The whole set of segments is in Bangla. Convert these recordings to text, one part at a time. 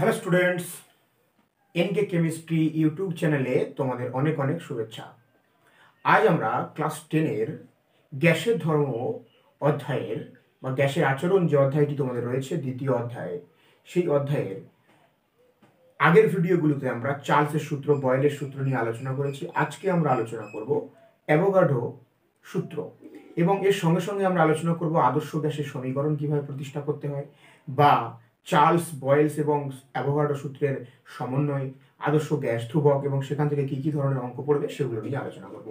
Hello students, NK chemistry YouTube চ্যানেলে তোমাদের অনেক অনেক শুভেচ্ছা। আজ আমরা ক্লাস 10-এর গ্যাসের ধর্ম অধ্যায়ের বা গ্যাসের আচরণ যে অধ্যায়টি তোমাদের রয়েছে দ্বিতীয় অধ্যায়, সেই অধ্যায়ের আগের ভিডিওগুলোতে আমরা চার্লসের সূত্র, বয়েলের সূত্র নিয়ে আলোচনা করেছি। আজকে আমরা আলোচনা করব অ্যাভোগাড্রো সূত্র এবং এর সঙ্গে সঙ্গে আমরা আলোচনা করব আদর্শ গ্যাসের সমীকরণ কিভাবে প্রতিষ্ঠা করতে হয়, বা চার্লস, বয়েলস এবং অ্যাভোগাড্রো সূত্রের সমন্বয়, আদর্শ গ্যাস ধ্রুবক এবং সেখান থেকে কি কি ধরনের অঙ্ক পড়বে সেগুলো নিয়ে আলোচনা করব।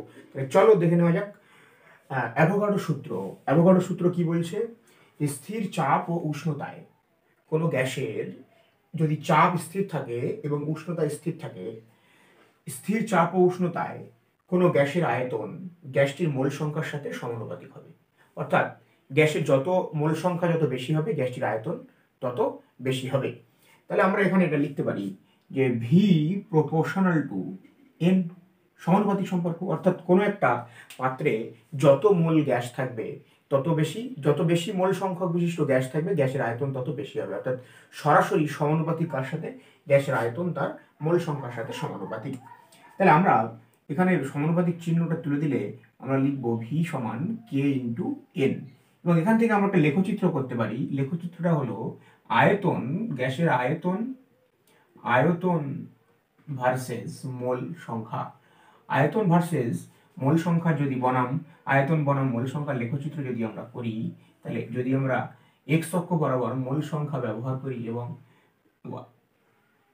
চলো দেখে নেওয়া যাক। অ্যাভোগাড্রো সূত্র। অ্যাভোগাড্রো সূত্র কি বলছে? যে স্থির চাপ ও উষ্ণতায় কোনো গ্যাসের যদি চাপ স্থির থাকে এবং উষ্ণতা স্থির থাকে, স্থির চাপ ও উষ্ণতায় কোনো গ্যাসের আয়তন গ্যাসটির মোল সংখ্যার সাথে সমানুপাতিক হবে। অর্থাৎ গ্যাসের যত মোল সংখ্যা যত বেশি হবে, গ্যাসটির আয়তন তত বেশি হবে। তাহলে আমরা এখানে এটা লিখতে পারি যে ভি প্রপোর্শনাল টু এন, সমানুপাতিক সম্পর্ক। অর্থাৎ কোনো একটা পাত্রে যত মোল গ্যাস থাকবে যত বেশি মোল সংখ্যক বিশিষ্ট গ্যাস থাকবে, গ্যাসের আয়তন তত বেশি হবে। অর্থাৎ সরাসরি সমানুপাতিক কার সাথে? গ্যাসের আয়তন তার মোল সংখ্যার সাথে সমানুপাতিক। তাহলে আমরা এখানে সমানুপাতিক চিহ্নটা তুলে দিলে আমরা লিখব ভি সমান কে ইন্টু এন, এবং এখান থেকে আমরা একটা লেখচিত্র করতে পারি। লেখচিত্রটা হলো আয়তন, গ্যাসের আয়তন ভার্সেস মোল সংখ্যা। আয়তন ভার্সেস মোল সংখ্যা যদি বনাম আয়তন বনাম মোল সংখ্যার লেখচিত্র যদি আমরা করি, তাহলে যদি আমরা এক্স অক্ষ বরাবর মোল সংখ্যা ব্যবহার করি এবং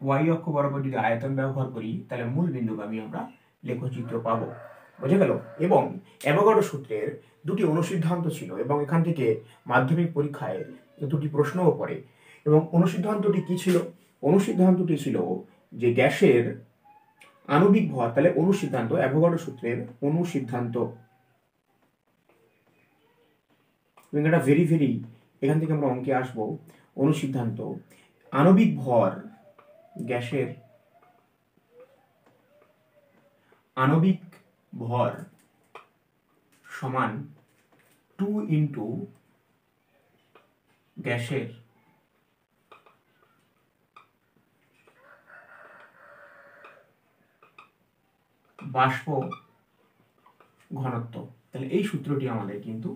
ওয়াই অক্ষ বরাবর যদি আয়তন ব্যবহার করি, তাহলে মূল বিন্দুগামী আমরা লেখচিত্র পাবো। বোঝা গেল? এবং অ্যাভোগাড্রো সূত্রের দুটি অনুসিদ্ধান্ত ছিল এবং এখান থেকে মাধ্যমিক পরীক্ষায় দুটি প্রশ্নও পড়ে। এবং অনুসিদ্ধান্তটি কি ছিল? অনুসিদ্ধান্তটি ছিল যে গ্যাসের আণবিক ভর, তাহলে অনুসিদ্ধান্ত, অ্যাভোগাড্রো সূত্রের অনুসিদ্ধান্ত, এবং এটা ভেরি এখান থেকে আমরা অঙ্কে আসবো। অনুসিদ্ধান্ত, আণবিক ভর, গ্যাসের আণবিক ভর সমান 2 ইন্টু গ্যাসের বাষ্প ঘনত্ব। তাহলে এই সূত্রটি আমাদের কিন্তু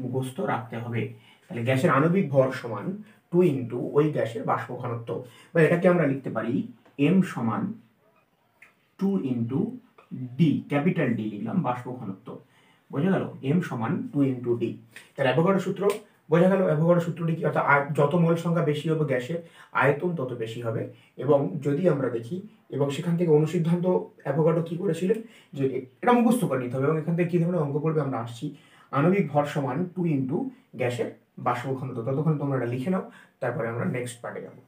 মুখস্থ রাখতে হবে। তাহলে গ্যাসের আণবিক ভর সমান 2 ইন্টু ওই গ্যাসের বাষ্প ঘনত্ব, বা এটাকে আমরা লিখতে পারি এম সমান 2 ইন্টু ডি, ক্যাপিটাল ডি লিখলাম, বাষ্প ঘনত্ব। বোঝা গেল? এম সমান 2 ইন্টু ডি। তাহলে অ্যাভোগাড্রো সূত্র বোঝা গেল। অ্যাভোগাড্রো সূত্রটি কি? অর্থাৎ যত মোল সংখ্যা বেশি হবে গ্যাসের আয়তন তত বেশি হবে। এবং যদি আমরা দেখি, এবং সেখান থেকে অনুসিদ্ধান্ত অ্যাভোগাড্রো কি করেছিলেন, যে এটা মুখস্থ করে নিতে হবে এবং এখান থেকে কি ধরনের অঙ্ক করবে আমরা আসছি। আণবিক ভর সমান 2 ইন্টু গ্যাসের বাষ্প ঘনত্ব। ততক্ষণ তোমরা এটা লিখে নাও, তারপরে আমরা নেক্সট পার্টে যাবো।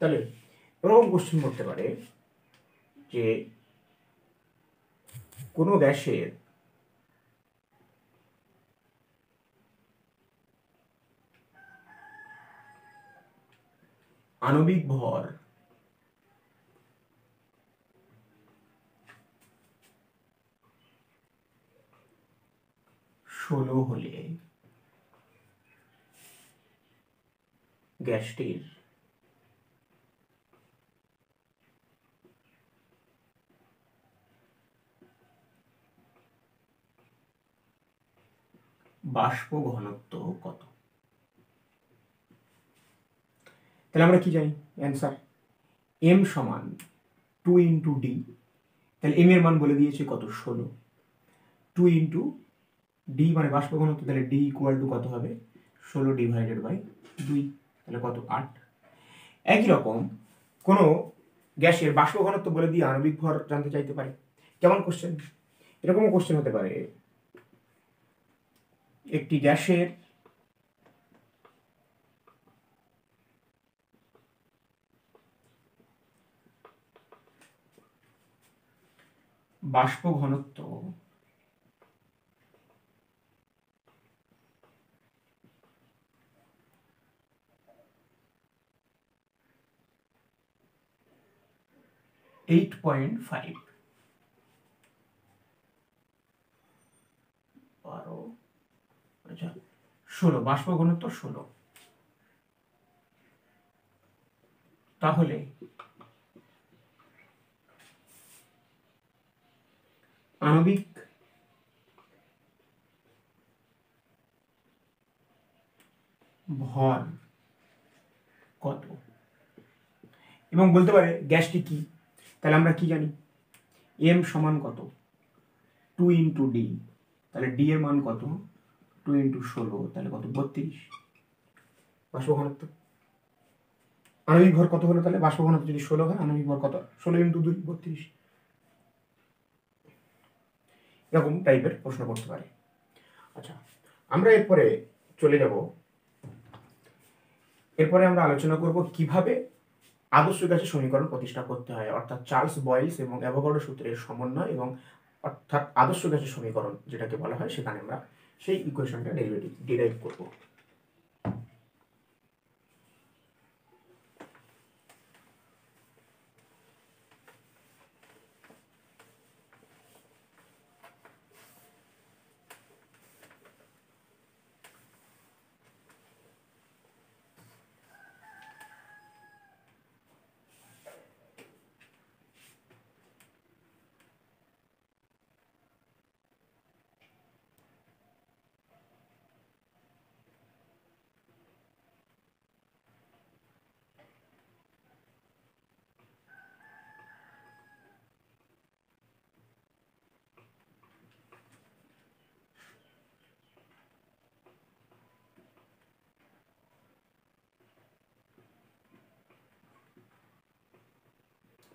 তাহলে এরকম কোশ্চেন করতে পারে যে কোনো গ্যাসের আণবিক ভর 16 হলে গ্যাসটির বাষ্প ঘনত্ব কত? তাহলে আমরা কি জানি অ্যান্সার? এম সমান 2 ইন্টু ডি। তাহলে এম এর মান বলে দিয়েছে কত? 16। 2 ইন্টু ডি মানে বাষ্প ঘনত্ব, তাহলে ডি ইকুয়াল টু কত হবে? 16 ডিভাইডেড বাই 2, তাহলে কত? 8। একই রকম কোনো গ্যাসের বাষ্প ঘনত্ব বলে দিয়ে আণবিক ভর জানতে চাইতে পারে। কেমন কোশ্চেন? এরকমও কোশ্চেন হতে পারে, একটি গ্যাসের বাষ্প ঘনত্ব এইট পয়েন্ট ফাইভ 16 বাষ্প ঘনত্ব 16। তাহলে আণবিক ভর কত, এবং বলতে পারে গ্যাসটি কি। তাহলে আমরা কি জানি, এম সমান কত, 2 ইন্টু ডি। তাহলে ডি এর মান কত, 2 ইন্টু 16, তাহলে কত, 32 বাষ্প ঘনত্ব। আণবিক ভর কত হলো, তাহলে বাষ্প ঘনত্ব যদি 16 হয়, আণবিক ভর কত, 16 ইন্টু 2 32। এরকম টাইপের প্রশ্ন করতে পারে। আচ্ছা, আমরা এরপরে চলে যাব, এরপরে আমরা আলোচনা করব কিভাবে আদর্শ গ্যাসের সমীকরণ প্রতিষ্ঠা করতে হয়, অর্থাৎ চার্লস বয়েলস এবং অ্যাভোগাড্রো সূত্রের সমন্বয়, এবং অর্থাৎ আদর্শ গ্যাসের সমীকরণ যেটাকে বলা হয়, সেখানে আমরা সেই ইকুয়েশনটা ডিরাইভ করব।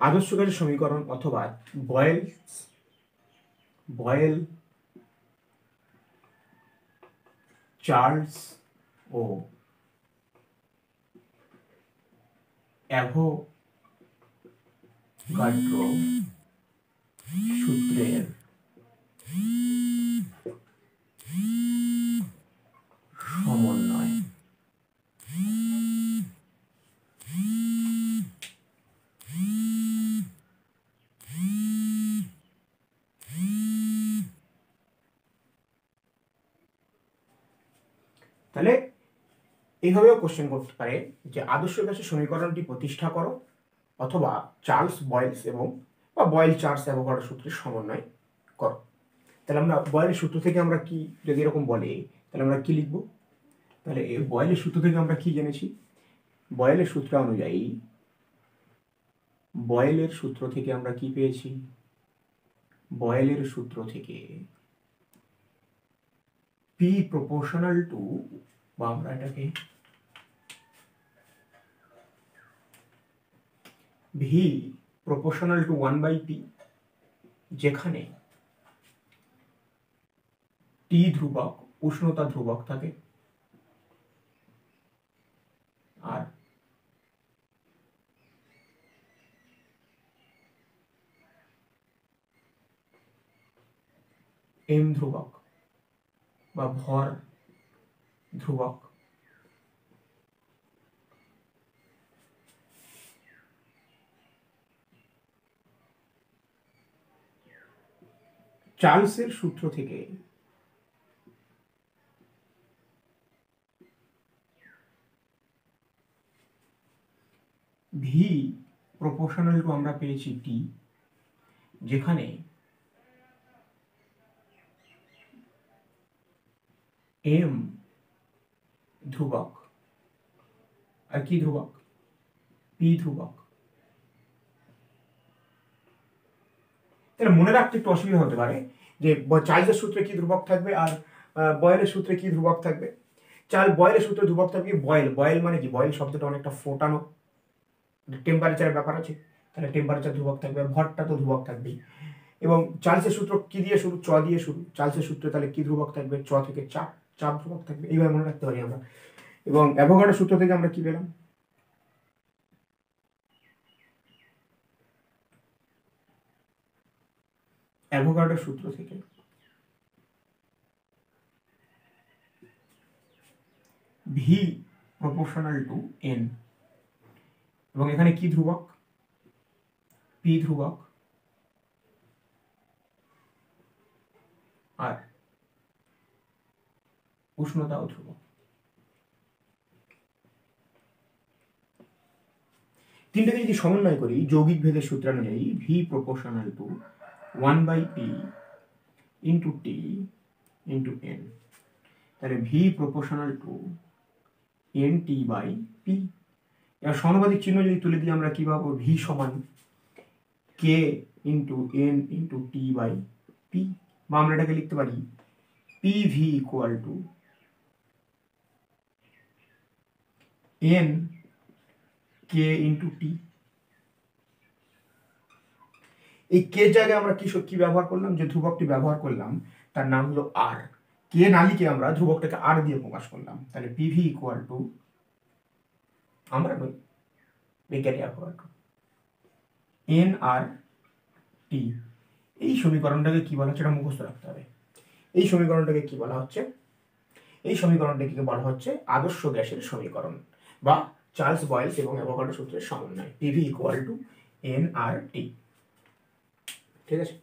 আদর্শ গ্যাসের সমীকরণ অথবা বয়েল চার্লস ও অ্যাভোগাড্রো সূত্রের সমন্বয়। তাহলে এইভাবেও কোশ্চেন করতে পারে যে আদর্শ গ্যাসের সমীকরণটি প্রতিষ্ঠা করো, অথবা চার্লস বয়েলস এবং বা বয়েল চার্লস অ্যাভোগাড্রো সূত্রের সমন্বয় করো। তাহলে আমরা বয়েলের সূত্র থেকে আমরা কি, যদি এরকম বলে তাহলে আমরা কি লিখব, তাহলে এই বয়েলের সূত্র থেকে আমরা কি জেনেছি, বয়েলের সূত্র অনুযায়ী, বয়েলের সূত্র থেকে আমরা কি পেয়েছি, বয়েলের সূত্র থেকে পি প্রপোর্শনাল টু, বা আমরা এটাকে ভি প্রপোর্শনাল টু 1/p, যেখানে টি ধ্রুবক, উষ্ণতা ধ্রুবক থাকে, আর এম ধ্রুবক বা ভর ধ্রুবক। চার্লসের সূত্র থেকে ভি প্রপোর্শনাল টু আমরা পেয়েছি টি, যেখানে এম ধ্রুবক আর কি ধ্রুবক, পি ধ্রুবক। তাহলে মনে রাখতে একটু অসুবিধা হতে পারে যে চার্লসের সূত্রে কি ধ্রুবক থাকবে আর বয়েলের সূত্রে কি ধ্রুবক থাকবে। বয়েলের সূত্রে ধ্রুবক থাকবে বয়েল মানে কি, বয়েল শব্দটা অনেকটা ফোটানো, টেম্পারেচারের ব্যাপার আছে, তাহলে টেম্পারেচার ধ্রুবক থাকবে, ভরটা তো ধ্রুবক থাকবেই। এবং চার্লসের সূত্র কি দিয়ে শুরু, চ দিয়ে শুরু, চার্লসের সূত্রে তাহলে কি ধ্রুবক থাকবে, চ থেকে চাপ, চাপ ধ্রুবক থাকবে, এইভাবে মনে রাখতে পারি আমরা। এবং অ্যাভোগাড্রো সূত্র থেকে আমরা কি পেলাম, অ্যাভোগাড্রোর সূত্র থেকে ভি প্রপোর্শনাল টু এন, এবং এখানে কি ধ্রুবক? পি ধ্রুবক আর উষ্ণতাও ধ্রুবক। তিনটাকে যদি সমন্বয় করি যৌগিক ভেদের সূত্রানুযায়ী V proportional to 1/p into T into N, তাহলে V proportional to N T by P. এবার সমানুপাতিক চিহ্ন যদি তুলে দিই আমরা কি পাবো? ভি সমান K into N into T by P, বা আমরা এটাকে লিখতে পারি P V equal to N K into T. এই কে জায়গায় আমরা কি ব্যবহার করলাম? যে ধ্রুবকটি ব্যবহার করলাম তার নাম হলো আর। কে না লিখে আমরা ধ্রুবকটাকে আর দিয়ে প্রকাশ করলাম, তাহলে পিভি ইকুয়াল টু, আমরা নই বিজ্ঞানী ইকুয়াল টু এন আর টি। এই সমীকরণটাকে কি বলা হচ্ছে? এটা মুখস্থ রাখতে হবে। এই সমীকরণটাকে কি বলা হচ্ছে? এই সমীকরণটাকে বলা হচ্ছে আদর্শ গ্যাসের সমীকরণ বা চার্লস বয়েলস এবং অ্যাভোগাড্রো সূত্রের সমন্বয়, PV equal to N R টি। ঠিক আছে?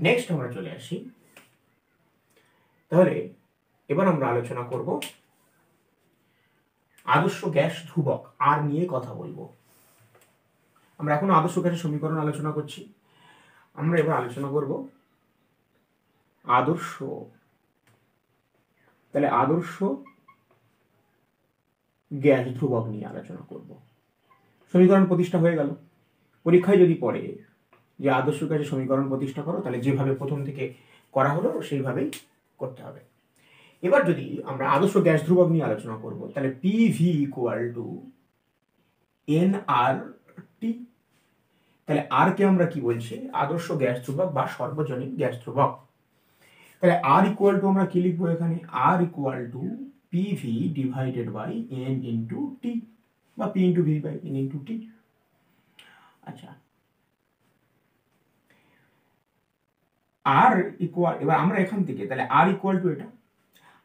নেক্সট আমরা চলে আসি, তাহলে এবার আমরা আলোচনা করব আদর্শ গ্যাস ধ্রুবক আর নিয়ে কথা বলবো। আমরা এখন আদর্শ গ্যাসের সমীকরণ আলোচনা করছি, আমরা এবার আলোচনা করব আদর্শ, তাহলে আদর্শ গ্যাস ধ্রুবক নিয়ে আলোচনা করব। সমীকরণ প্রতিষ্ঠা হয়ে গেল। পরীক্ষায় যদি পড়ে যে আদর্শ গ্যাসের সমীকরণ প্রতিষ্ঠা করো, তাহলে যেভাবে প্রথম থেকে করা হলো সেইভাবেই করতে হবে। এবার যদি আমরা আদর্শ গ্যাস ধ্রুবক নিয়ে আলোচনা করব, তাহলে P V equal to N R T. তাহলে আর কে আমরা কি বলছি? আদর্শ গ্যাস ধ্রুবক বা সর্বজনীন গ্যাস ধ্রুবক। তাহলে আর ইকুয়াল টু আমরা কি লিখবো এখানে? R equal to P V divided by N into T, বা P into V by N into T. আচ্ছা, আর ইকুয়াল, এবার আমরা এখান থেকে তাহলে আর ইকুয়াল টু এটা,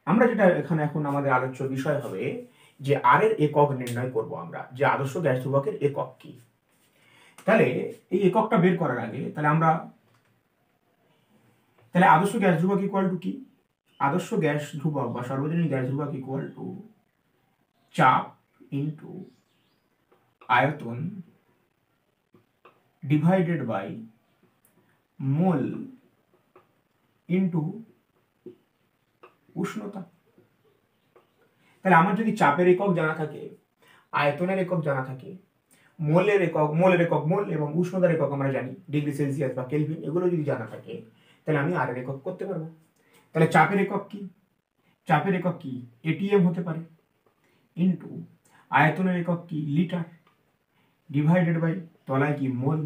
আমরা যেটা এখানে এখন আমাদের আলোচ্য বিষয় হবে যে আর এর একক নির্ণয় করব আমরা, যে আদর্শ গ্যাস ধ্রুবকের একক কি। তাহলে এই এককটা বের করার আগে তাহলে আমরা, তাহলে আদর্শ গ্যাস ধ্রুবক ইকুয়াল টু কি? আদর্শ গ্যাস ধ্রুবক বা সর্বজনীন গ্যাস ধ্রুবক ইকুয়াল টু চাপ ইন্টু আয়তন ডিভাইডেড বাই মোল ইন্টু উষ্ণতা। তাহলে আমার যদি চাপের একক জানা থাকে, আয়তনের একক জানা থাকে, মোলের একক মোল এবং উষ্ণতার একক আমরা জানি ডিগ্রি সেলসিয়াস বা কেলভিন, এগুলো যদি জানা থাকে তাহলে আমি আর এর একক করতে পারবো। তাহলে চাপের একক কি? চাপের একক কি? এটিএম হতে পারে, ইন্টু আয়তনের একক কি? লিটার, ডিভাইডেড বাই তলায় কি? মোল,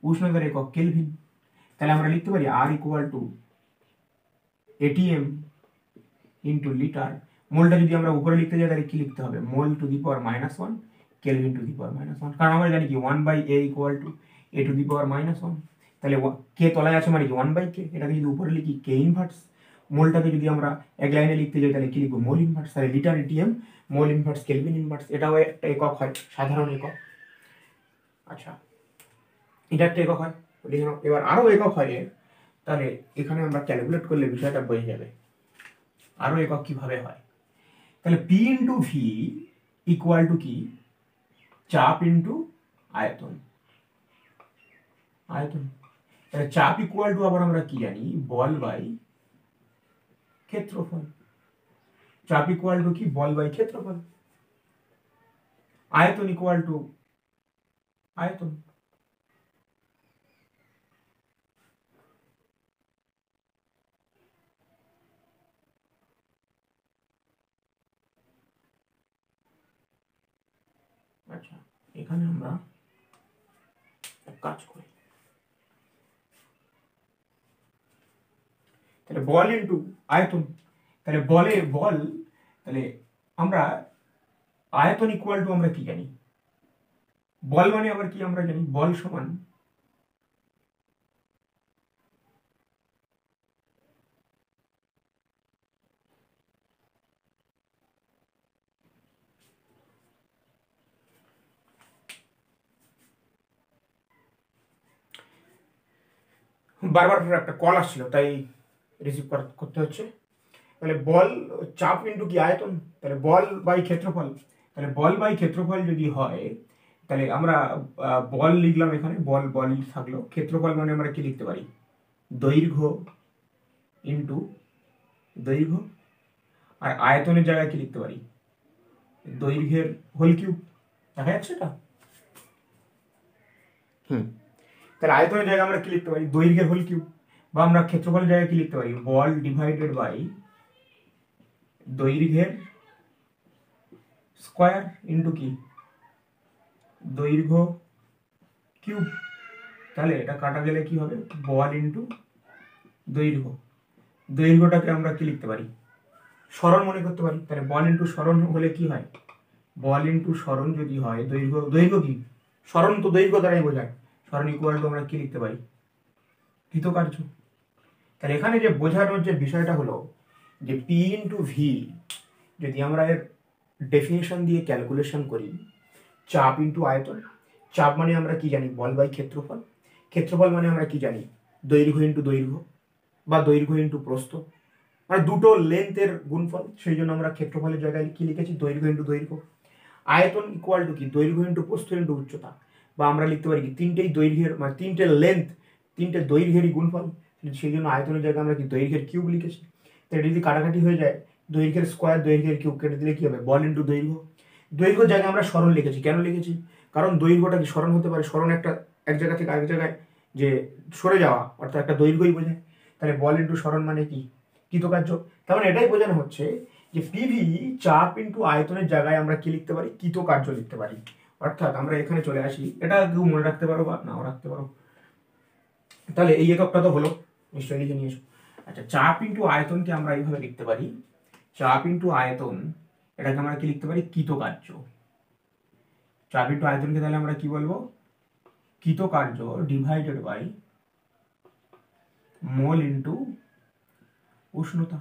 উষ্ণতার একক কেলভিন। তাহলে আমরা লিখতে পারি R equal to ATM into litre. মোলটা যদি আমরা উপরে লিখতে যাই তাহলে কি লিখতে হবে? Mole to the power -1 kelvin to the power -1, কারণ আমরা জানি কি 1/a equal to a to the power -1। তাহলে কে তলায় আছে মানে কি 1/k, এটাকে যদি উপরে লিখি কে ইনভার্স। মোলটাকে যদি আমরা এক লাইনে লিখতে যাই তাহলে কি লিখবো? Mole inverse. তাহলে litre ATM, mole inverse, kelvin inverse, এটাও একটা একক হয়, সাধারণ একক। আচ্ছা, এটা একটা একক হয়। এবার আরো একক হয়, তাহলে এখানে আমরা ক্যালকুলেট করলে বিষয়টা বোঝা যাবে আরো একক কিভাবে হয়। তাহলে P into V equal to কি? চাপ ইন্টু আয়তন। আয়তন, তাহলে চাপ ইকুয়াল টু আবার আমরা কি জানি? বল বাই ক্ষেত্রফল। চাপ ইকুয়াল টু কি? বল বাই ক্ষেত্রফল। আয়তন ইকুয়াল টু আয়তন। আচ্ছা, এখানে আমরা এক কাজ করি, বল ইন্টু আয়তন, তাহলে বল, তাহলে আমরা আয়তন ইকুয়াল টু আমরা কি জানি, বল মানে আবার কি আমরা জানি, বল সমান বারবার একটা কল আসছিল তাই রিসিভ করতে হচ্ছে। তাহলে বল চাপ ইন্টু কি আয়তন, তাহলে বল বাই ক্ষেত্রফল, তাহলে বল বাই ক্ষেত্রফল যদি হয় তাহলে আমরা বল লিখলাম এখানে, বল থাকলো, ক্ষেত্রফল মানে আমরা কি লিখতে পারি, দৈর্ঘ্য ইন্টু দৈর্ঘ্য, আর আয়তনের জায়গায় কি লিখতে পারি, দৈর্ঘ্যের হোল কিউব। দেখা যাচ্ছে এটা? তাহলে আয়তনের জায়গায় আমরা কি লিখতে পারি, দৈর্ঘ্যের হোল কিউব, বা আমরা ক্ষেত্রফলের জায়গায় কি লিখতে পারি, বল ডিভাইডেড বাই দৈর্ঘ্যের স্কয়ার ইন্টু কি দৈর্ঘ্য কিউব। তাহলে এটা কাটা গেলে কি হবে, বল ইন্টু দৈর্ঘ্য, দৈর্ঘ্যটাকে আমরা কি লিখতে পারি, সরণ মনে করতে পারি। তাহলে বল ইন্টু সরণ হলে কি হয়, বল ইন্টু সরণ যদি হয়, দৈর্ঘ্য কি, সরণ তো দৈর্ঘ্য দ্বারাই বোঝায়, সরণ ইকুয়াল টু আমরা কি লিখতে পারি, কৃতকার্য। তাহলে এখানে যে বোঝানোর যে বিষয়টা হলো যে পি ইন্টু ভি যদি আমরা এর ডেফিনেশন দিয়ে ক্যালকুলেশন করি, চাপ ইন্টু আয়তন, চাপ মানে আমরা কি জানি, বল বাই ক্ষেত্রফল, ক্ষেত্রফল মানে আমরা কি জানি, দৈর্ঘ্য ইন্টু দৈর্ঘ্য বা দৈর্ঘ্য ইন্টু প্রস্থ, মানে দুটো লেন্থের গুণফল, সেই জন্য আমরা ক্ষেত্রফলের জায়গায় কি লিখেছি, দৈর্ঘ্য ইন্টু দৈর্ঘ্য। আয়তন ইকুয়াল টু কি, দৈর্ঘ্য ইন্টু প্রস্থ ইন্টু উচ্চতা, বা আমরা লিখতে পারি কি তিনটেই দৈর্ঘ্যের মানে তিনটে লেন্থ, তিনটে দৈর্ঘ্যেরই গুণফল, সেই জন্য আয়তনের জায়গায় আমরা কি দৈর্ঘ্যের কিউব লিখেছি। তো এটা যদি কাটাকাটি হয়ে যায়, দৈর্ঘ্যের স্কোয়ার দৈর্ঘ্যের কিউব কেটে দিলে কি হবে, বল ইন্টু দৈর্ঘ্য। দৈর্ঘ্যের জায়গায় আমরা সরণ লিখেছি, কেন লিখেছি, কারণ দৈর্ঘ্যটা কি সরণ হতে পারে, সরণ একটা এক জায়গা থেকে আরেক জায়গায় যে সরে যাওয়া, অর্থাৎ একটা দৈর্ঘ্যই বোঝায়। তাহলে বল ইন্টু সরণ মানে কি, কৃতকার্য। তার মানে এটাই বোঝানো হচ্ছে যে পিভি চাপ ইন্টু আয়তনের জায়গায় আমরা কি লিখতে পারি, কৃতকার্য লিখতে পারি। অর্থাৎ আমরা এখানে চলে আসি, এটা কেউ মনে রাখতে পারো বা নাও রাখতে পারো। তাহলে এই এককটা তো হলো, নিশ্চয়ই লিখে নিয়েছো। আচ্ছা, চাপ ইন্টু আয়তনকে আমরা এইভাবে লিখতে পারি, চাপ ইন্টু আয়তন এটাকে আমরা কি লিখতে পারি, কৃতকার্য। চাপ ইন্টু আয়তনকে তাহলে আমরা কি বলবো, কৃতকার্য ডিভাইডেড বাই মোল ইন্টু উষ্ণতা।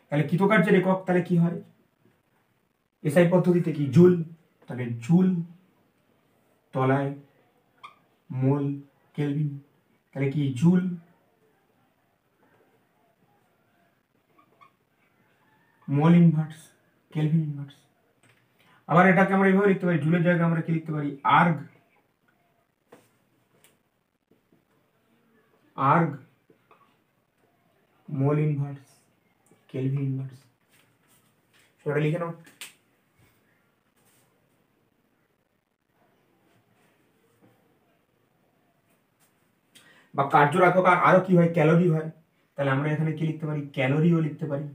তাহলে কৃতকার্যের একক তাহলে কি হয়, এসআই পদ্ধতিতে কি জুল, তাহলে জুল তলায় মোল কেলভিন, তাহলে কি joule mole inverse kelvin inverse. আবার এটাকে আমরা এইভাবে লিখতে পারি, জুলের জায়গায় আমরা কি লিখতে পারি, erg mole inverse kelvin inverse. সেটা লিখে নাও। বা কার্যর একক আরো কি হয়, ক্যালোরি হয়, তাহলে আমরা এখানে কি লিখতে পারি, ক্যালোরিও লিখতে পারি,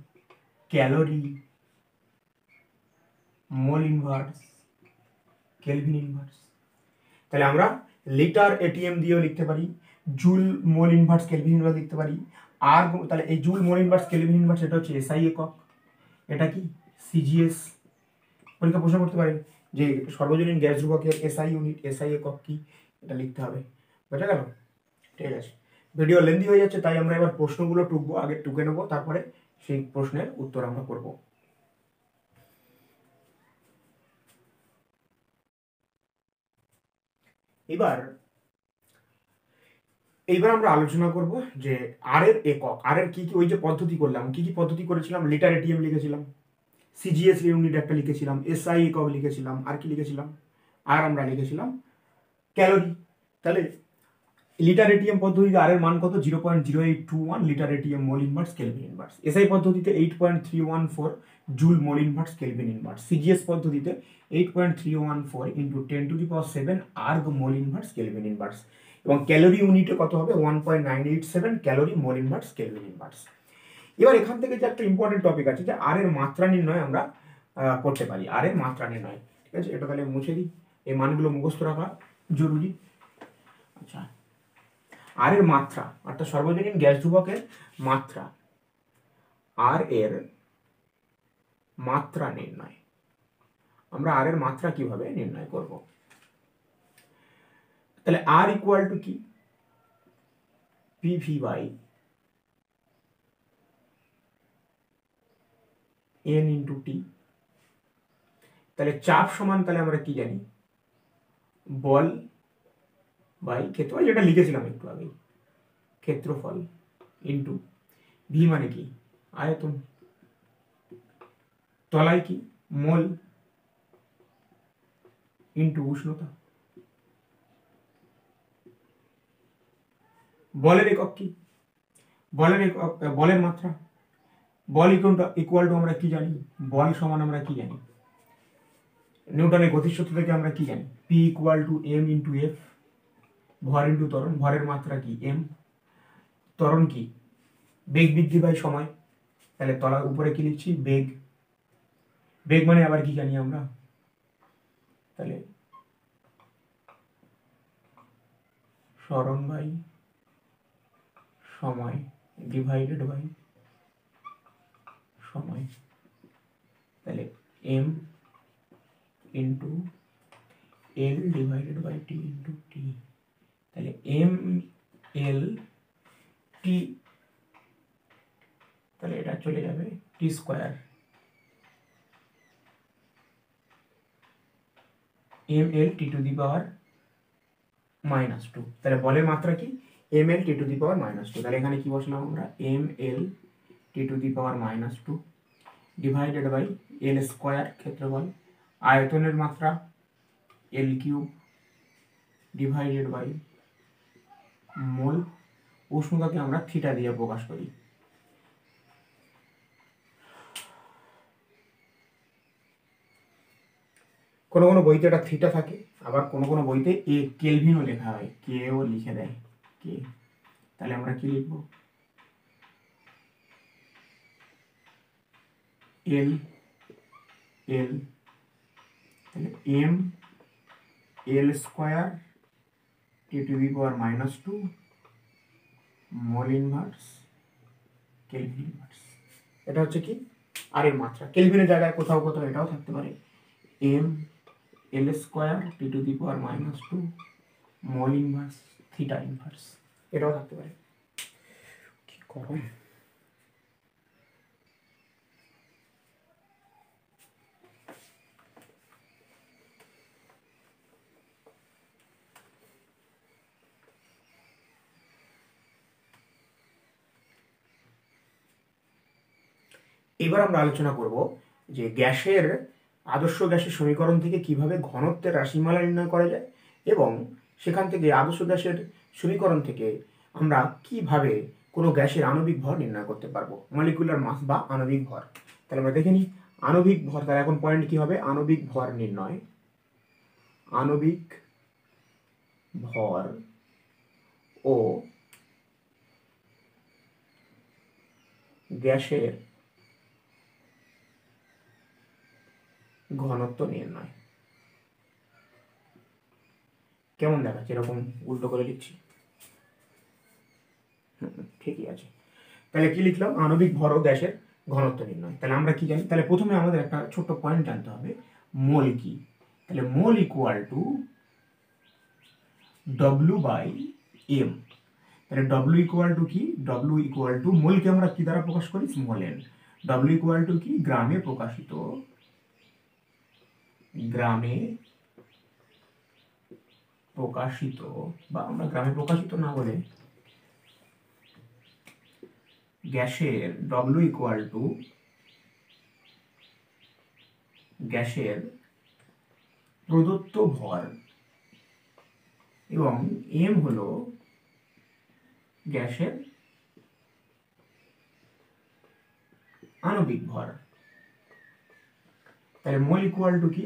calorie mole inverse kelvin inverse. তাহলে আমরা লিটার এটিএম দিয়েও লিখতে পারি, joule mole inverse kelvin inverse লিখতে পারি। আর তাহলে এই joule mole inverse kelvin inverse এটা হচ্ছে এসআই একক, এটা কি সিজিএস। পরীক্ষা প্রশ্ন করতে পারে যে সর্বজনীন গ্যাস ধ্রুবকের এসআই ইউনিট, এসআই একক কি, এটা লিখতে হবে। বোঝা গেল? ঠিক আছে, ভিডিও লেন্দি হয়ে যাচ্ছে তাই আমরা এবার প্রশ্নগুলো টুকবো, আগে টুকে নেবো, তারপরে সেই প্রশ্নের উত্তর আমরা করব। এইবার আমরা আলোচনা করব যে আর এর একক, আর এর কি কি, ওই যে পদ্ধতি করলাম, কি কি পদ্ধতি করেছিলাম, লিটার এটিএম লিখেছিলাম, সিজিএস ইউনিট একটা লিখেছিলাম, এসআই একক লিখেছিলাম, আর কি লিখেছিলাম, আর আমরা লিখেছিলাম ক্যালোরি। তাহলে লিটার এটিএম পদ্ধতিতে আর এর মান কত, 0.0821 litre ATM mole inverse kelvin inverse. SI পদ্ধতিতে 8.314 joule mole inverse kelvin inverse. CGS পদ্ধতিতে 8.314 into 10⁻⁷ erg mole inverse kelvin inverse. এবং ক্যালোরি ইউনিটে কত হবে, 1.987 calorie mole inverse kelvin inverse. এবার এখান থেকে যে একটা ইম্পর্টেন্ট টপিক আছে যে আর এর মাত্রা নির্ণয় আমরা করতে পারি, আর এর মাত্রা নির্ণয়। ঠিক আছে, এটা তাহলে মুছে দিই, এই মানগুলো মুখস্থ রাখা জরুরি। আচ্ছা, আর এর মাত্রা অর্থাৎ সর্বজনীন গ্যাস ধ্রুবকের মাত্রা, আর এর মাত্রা নির্ণয়। আমরা আর এর মাত্রা কিভাবে নির্ণয় করব? তাহলে আর ইকুয়াল টু কি? PV by N into T. তাহলে চাপ সমান তাহলে আমরা কি জানি? বল বাই ক্ষেত্রফল, যেটা লিখেছিলাম একটু আগে, ক্ষেত্রফল ইন্টু ভি মানে কি? আয়তন, তলায় কি? মোল ইন্টু উষ্ণতা। বলের একক কি? বলের একক, বলের মাত্রা। বল ইকুয়াল টু আমরা কি জানি? বল সমান আমরা কি জানি? নিউটনের গতিসূত্র থেকে আমরা কি জানি? P equal to M into F. ভর ইন্টু ত্বরণ, ভরের মাত্রা কি? এম। ত্বরণ কি? বেগ বৃদ্ধি বাই সময়। তাহলে তলার উপরে কি লিখছি? বেগ। বেগ মানে আবার কি জানি আমরা? তাহলে সরণ বাই সময় ডিভাইডেড বাই সময়। তাহলে M into L divided by T into T. তাহলে এম এল টি, তাহলে এটা চলে যাবে T square, M L T to the power -2। তাহলে বলের মাত্রা কি? M L T to the power -2। তাহলে এখানে কি বসলাম আমরা? M L T to the power -2 divided by L square ক্ষেত্রফল, আয়তনের মাত্রা L cube divided by mole, উষ্ণতাকে আমরা থিটা দিয়ে প্রকাশ করি। কোনো কোনো বইতে এটা থিটা থাকে, আবার কোনো কোনো বইতে এ কেলভিনও লেখা হয়, কেও লিখে দেয় কে। তাহলে আমরা কি লিখব? এল এল, তাহলে M L square T to the power -2 mole inverse kelvin inverse. এটা হচ্ছে কি? আর এর মাত্রা। কেলভিনের জায়গায় কোথাও কোথাও এটাও থাকতে পারে, M L square T to the power -2 mole inverse theta inverse, এটাও থাকতে পারে। কি গরম! এবার আমরা আলোচনা করব যে গ্যাসের, আদর্শ গ্যাসের সমীকরণ থেকে কিভাবে ঘনত্বের রাশিমালা নির্ণয় করা যায়, এবং সেখান থেকে আদর্শ গ্যাসের সমীকরণ থেকে আমরা কিভাবে কোনো গ্যাসের আণবিক ভর নির্ণয় করতে পারবো, মলিকুলার মাস বা আণবিক ভর। তাহলে আমরা দেখে নিই আণবিক ভর। তাহলে এখন পয়েন্ট কি হবে? আণবিক ভর নির্ণয়। আণবিক ভর ও গ্যাসের ঘনত্ব নির্ণয়। কেমন দেখাচ্ছে? এরকম উল্টো করে লিখছি, ঠিকই আছে। তাহলে কি লিখলাম? আণবিক ভর ও গ্যাসের ঘনত্ব নির্ণয়। তাহলে আমরা কি জানি? তাহলে প্রথমে আমাদের একটা ছোট্ট পয়েন্ট জানতে হবে, মোল কি। তাহলে mole equal to W by M. তাহলে ডব্লিউ ইকুয়াল টু কি? ডব্লিউ ইকুয়াল টু, মোলকে আমরা কি দ্বারা প্রকাশ করি? Small N. W equal to কি? গ্রামে প্রকাশিত, গ্রামে প্রকাশিত, বা আমরা গ্রামে প্রকাশিত না বলে গ্যাসের ডব্লিউ ইকুয়াল টু গ্যাসের প্রদত্ত ভর, এবং এম হলো গ্যাসের আণবিক ভর। তাহলে মোল ইকুয়াল টু কি?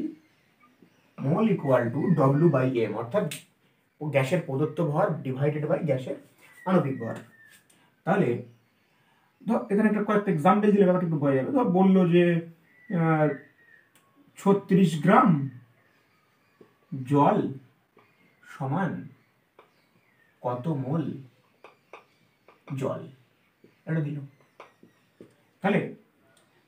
Mole equal to W by M, অর্থাৎ গ্যাসের প্রদত্ত ভর ডিভাইডেড বাই গ্যাসের আণবিক ভর। তাহলে ধর এখানে একটা কয়েকটা এক্সাম্পল দিলে ব্যাপারটা একটু বোঝা যাবে। ধর বললো যে 36 গ্রাম জল সমান কত মোল জল, এটা দিল। তাহলে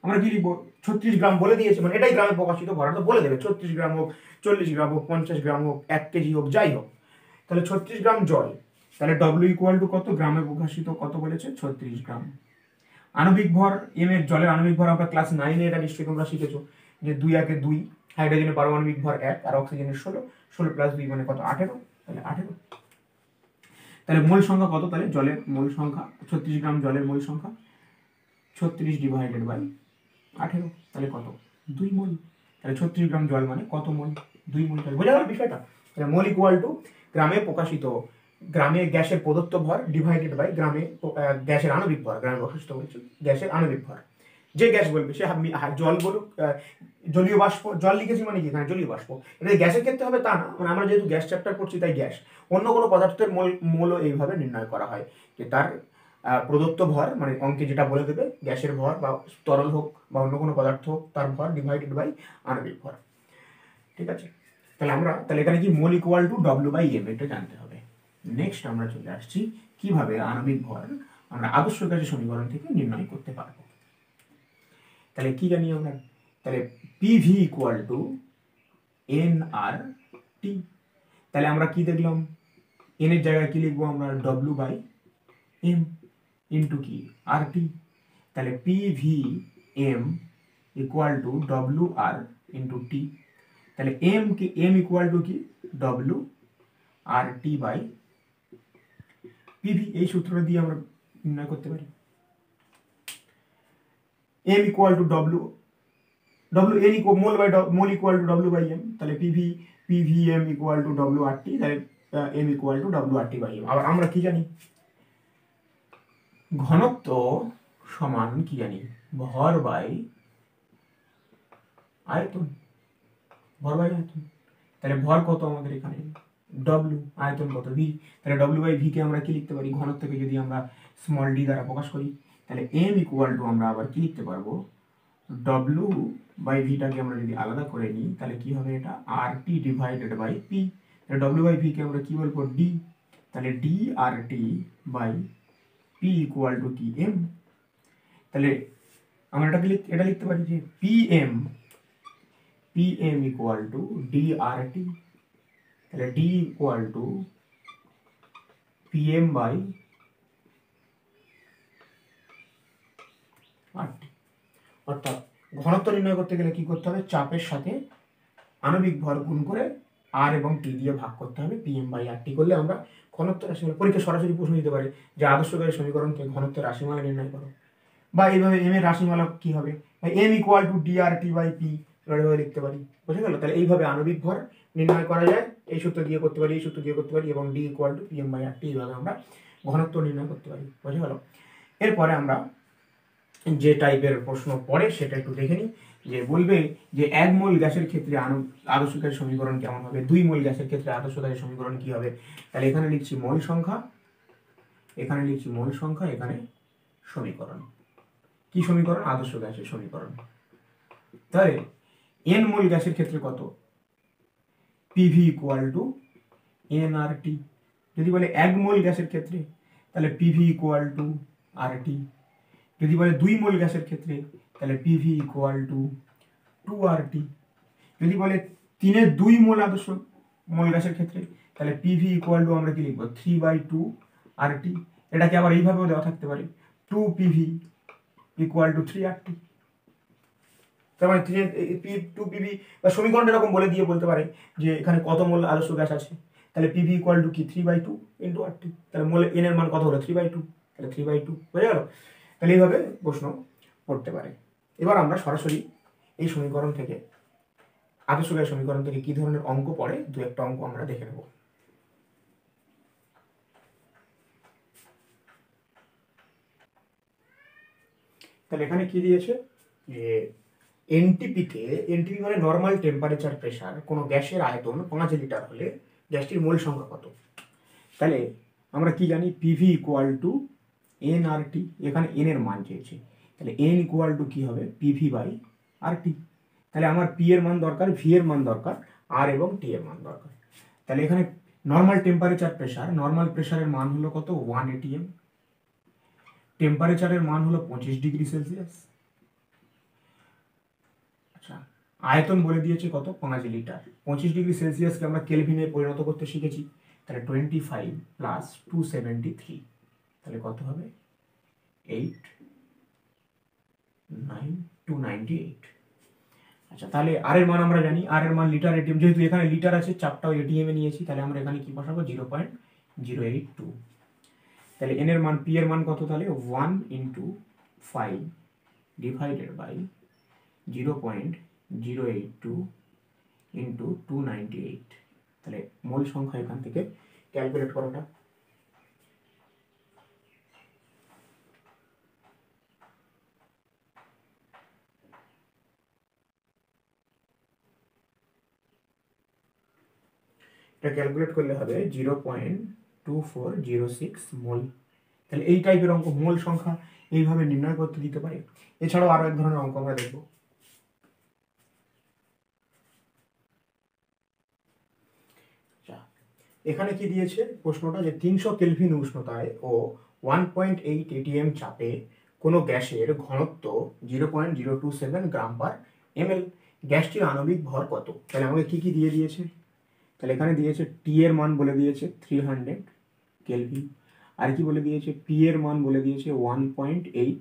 আমরা কি লিখবো, 36 গ্রাম বলে দিয়েছে, মানে এটাই গ্রামে প্রকাশিত ভর, তো বলে দেবে 36 গ্রাম হোক, 40 গ্রাম হোক, 50 গ্রাম হোক, 1 কেজি হোক, যাই হোক। তাহলে 36 গ্রাম জল, তাহলে ডব্লিউ ইকুয়াল টু কত, গ্রামে প্রকাশিত কত বলেছে, 36 গ্রাম। আণবিক ভর এম এর, জলের আণবিক ভর আমরা ক্লাস 9 এটা নিশ্চয়ই তোমরা শিখেছো, যে 2 একে 2, হাইড্রোজেনের পারমাণবিক ভর 1 আর অক্সিজেনের 16, 16 প্লাস 2 মানে কত, 18, তাহলে 18। তাহলে মোল সংখ্যা কত, তাহলে জলের মোল সংখ্যা 36 গ্রাম জলের মোল সংখ্যা 36 ডিভাইডেড বাই 18, তাহলে কত, 2 মোল। তাহলে 36 গ্রাম জল মানে কত মোল, 2 মোল। তাহলে বোঝা গেল বিষয়টা। তাহলে মোল ইকুয়াল টু গ্রামে প্রকাশিত, গ্রামে গ্যাসের প্রদত্ত ভর ডিভাইডেড বাই গ্রামে গ্যাসের আণবিক ভর, গ্রামে প্রকাশিত বলছি গ্যাসের আণবিক ভর। যে গ্যাস বলবে সে জল বলুক, জলীয় বাষ্প, জল লিখেছি মানে কি এখানে জলীয় বাষ্প, এটা গ্যাসের ক্ষেত্রে হবে তা না, মানে আমরা যেহেতু গ্যাস চ্যাপ্টার পড়ছি তাই গ্যাস। অন্য কোনো পদার্থের মোলও এইভাবে নির্ণয় করা হয়, যে তার প্রদত্ত ভর, মানে অঙ্কে যেটা বলে দেবে গ্যাসের ভর বা তরল হোক বা অন্য কোনো পদার্থ হোক, তার ভর ডিভাইডেড বাই আণবিক ভর। ঠিক আছে, তাহলে এখানে কি mole equal to W by M, এটা জানতে হবে। নেক্সট আমরা চলে আসছি কিভাবে আণবিক ভর আমরা আদর্শ গ্যাসের সমীকরণ থেকে নির্ণয় করতে পারবো। তাহলে কি জানি আমরা, তাহলে PV equal to N R T. তাহলে আমরা কি দেখলাম, এন এর জায়গায় কি লিখবো আমরা, ডব্লিউ বাই এম ইন্টু কি আর টি। তাহলে PV M equal to W R into T. তাহলে এম কি, এম ইকুয়াল টু কি, W R T by PV. এই সূত্রটা দিয়ে আমরা নির্ণয় করতে পারি। M equal to W, N equal mole equal to W by M. তাহলে PV M equal to W R T, তাহলে M equal to W R T by M. আবার আমরা কি জানি, ঘনত্ব সমান কি জানি, ভর বাই আয়তন, ভর বাই আয়তন। তাহলে ভর কত আমাদের এখানে, ডব্লিউ, আয়তন কত, ভি। তাহলে ডব্লিউ বাই ভি কে আমরা কি লিখতে পারি, ঘনত্বকে যদি আমরা স্মল ডি দ্বারা প্রকাশ করি, তাহলে এম ইকুয়াল টু আমরা আবার কি লিখতে পারবো, ডব্লিউ বাই ভিটাকে আমরা যদি আলাদা করে নিই তাহলে কি হবে, এটা R T divided by P. তাহলে ডব্লিউ বাই ভি কে আমরা কি বলবো, ডি। তাহলে D R T by P equal to কি, এম। তাহলে আমরা এটা লিখতে পারি যে P M equal to D R T. তাহলে D equal to P M by R T. অর্থাৎ ঘনত্ব নির্ণয় করতে গেলে কি করতে হবে, চাপের সাথে আণবিক ভর গুণ করে আর এবং টি দিয়ে ভাগ করতে হবে, পি এম বাই আর টি করলে আমরা ঘনত্ব রাশিমালা, পরীক্ষা সরাসরি প্রশ্ন দিতে পারে যে আদর্শ গ্যাসের সমীকরণ থেকে ঘনত্বের রাশিমালা নির্ণয় করো, বা এইভাবে এম এর রাশিমালা কি হবে, M equal to D R T by P, এভাবে লিখতে পারি। বুঝে গেল? তাহলে এইভাবে আণবিক ভর নির্ণয় করা যায়, এই সূত্র দিয়ে করতে পারি, এই সূত্র দিয়ে করতে পারি, এবং D equal to P M by R T, এইভাবে আমরা ঘনত্ব নির্ণয় করতে পারি। বুঝে গেল? এরপরে আমরা যে টাইপের প্রশ্ন পড়ে সেটা একটু দেখে নিই। যে বলবে যে 1 মোল গ্যাসের ক্ষেত্রে আদর্শ গ্যাসের সমীকরণ কেমন হবে, 2 মোল গ্যাসের ক্ষেত্রে আদর্শ গ্যাসের সমীকরণ কি হবে। তাহলে এখানে লিখছি মোল সংখ্যা, এখানে লিখছি মোল সংখ্যা, এখানে সমীকরণ। কি সমীকরণ, আদর্শ গ্যাসের সমীকরণ। তাহলে n মোল গ্যাসের ক্ষেত্রে কত, PV equal to N R টি। যদি বলে 1 মোল গ্যাসের ক্ষেত্রে তাহলে পিভি ইকুয়াল টু আর টি। যদি বলে 2 মোল গ্যাসের ক্ষেত্রে তাহলে পিভি ইকুয়াল টু 2RT। যদি বলে 3 2 মোল আদর্শ মোল গ্যাসের ক্ষেত্রে তাহলে পিভি ইকুয়াল টু আমরা কি লিখবো, 3/2RT। এটাকে আবার এইভাবেও দেওয়া থাকতে পারে, 2PV ইকুয়াল টু 3RT। তার মানে 2PV বা সমীকরণটা এরকম বলে দিয়ে বলতে পারে যে এখানে কত মোল আদর্শ গ্যাস আছে, তাহলে পিভি ইকুয়াল টু কি 3/2 ইন্টু RT। তাহলে মোল এন এর মান কত হলো, 3/2, তাহলে 3/2 হয়ে গেল। তাহলে এইভাবে প্রশ্ন পড়তে পারে। এবার আমরা সরাসরি এই সমীকরণ থেকে, আদর্শ গ্যাস সমীকরণ থেকে কি ধরনের অঙ্ক পড়ে, দু একটা অঙ্ক আমরা দেখে নেব। তাহলে এখানে কি দিয়েছে, যে এনটিপিতে, এনটিপি মানে নর্মাল টেম্পারেচার প্রেসার, কোনো গ্যাসের আয়তন 5 লিটার হলে গ্যাসটির মোল সংখ্যা কত। তাহলে আমরা কি জানি, PV equal to N R টি। এখানে এন এর মান চেয়েছে, তাহলে এন ইকুয়াল টু কি হবে, পিভি বাই আর টি। তাহলে আমার পি এর মান দরকার, ভি এর মান দরকার, আর এবং টি এর মান দরকার। তাহলে এখানে নর্মাল টেম্পারেচার প্রেসার, নর্মাল প্রেসারের মান হলো কত, 1 atm। টেম্পারেচারের মান হলো 25°C। আচ্ছা, আয়তন বলে দিয়েছে কত, 5 লিটার। 25°C আমরা কেলভিনে পরিণত করতে শিখেছি, তাহলে 25 প্লাস 273, তাহলে কত হবে 298। আচ্ছা, তাহলে আর এর মান আমরা জানি, আর এর মান লিটার এটিএম, যেহেতু এখানে লিটার আছে চাপটাও এটিএম এ নিয়েছি, তাহলে আমরা এখানে কি বসাবো 0.082। তাহলে এন এর মান, পি এর মান কত, তাহলে 1 × 5 ডিভাইডেড বাই 0.082 × 298। তাহলে মোল সংখ্যা এখান থেকে ক্যালকুলেট করাটা, এটা ক্যালকুলেট করলে হবে 0.2406 মোল। তাহলে এই টাইপের অঙ্ক, মোল সংখ্যা এইভাবে নির্ণয় করতে দিতে পারে। এছাড়াও আরো এক ধরনের অঙ্ক আমরা দেখব। এখানে কি দিয়েছে প্রশ্নটা, যে 300 কেলভিন উষ্ণতায় ও 1.8 এটিএম চাপে কোনো গ্যাসের ঘনত্ব 0.027 গ্রাম পার ml, গ্যাসটির আণবিক ভর কত। তাহলে আমাকে কি কি দিয়ে দিয়েছে, তাহলে এখানে দিয়েছে টি এর মান বলে দিয়েছে 300 কেলভিন, আর কি বলে দিয়েছে, পি এর মান বলে দিয়েছে 1.8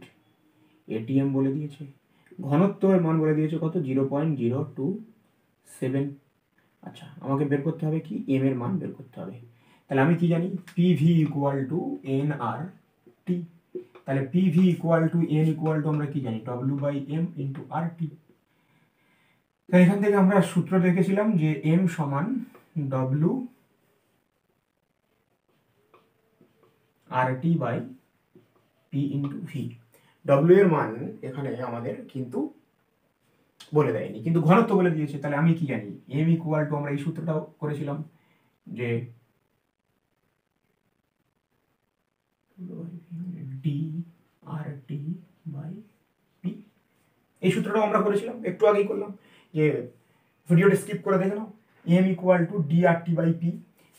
এটিএম বলে দিয়েছে, ঘনত্বের মান বলে দিয়েছে কত 0.027। আচ্ছা, আমাকে বের করতে হবে কি, এম এর মান বের করতে হবে। তাহলে আমি কি জানি, PV equal to N R T. তাহলে PV equal to N equal to আমরা কি জানি, W/M ইন্টু আর টি। তাহলে এখান থেকে আমরা সূত্র দেখেছিলাম যে এম সমান W R T by P into V. W এর মান এখানে আমাদের কিন্তু বলে দেয়নি, কিন্তু ঘনত্ব বলে দিয়েছে। তাহলে আমি কি জানি, এম ইকুয়াল টু, আমরা এই সূত্রটাও করেছিলাম যে D R T by P, এই সূত্রটাও আমরা করেছিলাম, একটু আগেই করলাম, যে ভিডিওটা স্কিপ করে দেখে নাও। M equal to D R T by P.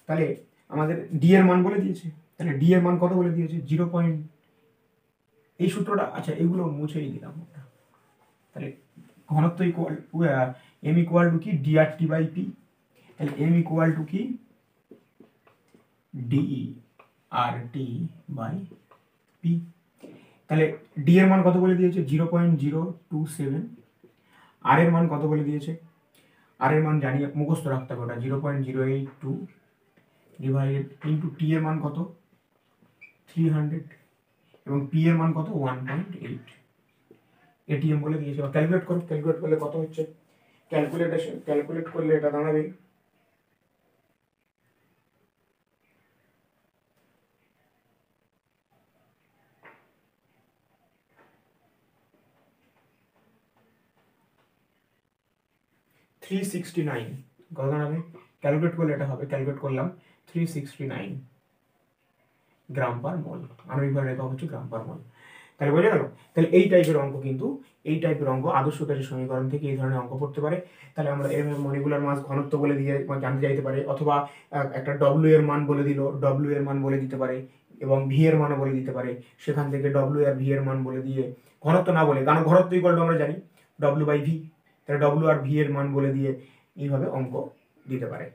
তাহলে আমাদের ডি এর মান বলে দিয়েছে, তাহলে ডি এর মান কত বলে দিয়েছে 0. এই সূত্রটা, আচ্ছা এগুলো মুছেই দিলাম আমরা। তাহলে ঘনত্ব ইকুয়াল এম ইকুয়াল টু কি, D R T by P. তাহলে এম ইকুয়াল টু কি, D R T by P. তাহলে ডি এর মান কত বলে দিয়েছে 0.027, আর এর মান কত বলে দিয়েছে, আর এর মান জানিয়ে মুখস্থ রাখতে হবে, ওটা 0.082 ডিভাইডেড ইন্টু টি এর মান কত 300 এবং পি এর মান কত 1.8 এটিএম বলে দিয়েছে। ক্যালকুলেট করো, ক্যালকুলেট করলে কত হচ্ছে, ক্যালকুলেট করলে এটা দাঁড়াবে 369। কত দাঁড়াবে, ক্যালকুলেট করলে এটা হবে, ক্যালকুলেট করলাম 369 গ্রাম পার মোল, আণবিক রেখা হচ্ছে গ্রাম পার মোল। তাহলে বোঝা গেল। তাহলে এই টাইপের অঙ্ক কিন্তু, এই টাইপের অঙ্ক আদর্শ গ্যাসের সমীকরণ থেকে এই ধরনের অঙ্ক করতে পারে। তাহলে আমরা এর মলিকুলার মাস ঘনত্ব বলে দিয়ে জানতে চাইতে পারে, অথবা একটা ডব্লিউ এর মান বলে দিল, ডব্লিউ এর মান বলে দিতে পারে এবং ভি এর মানও বলে দিতে পারে। সেখান থেকে ডব্লিউ আর ভি এর মান বলে দিয়ে, ঘনত্ব না বলে, কারণ ঘনত্ব ইকুয়াল টু আমরা জানি W/V, তাহলে ডব্লিউ আর ভি এর মান বলে দিয়ে এইভাবে অঙ্ক দিতে পারে।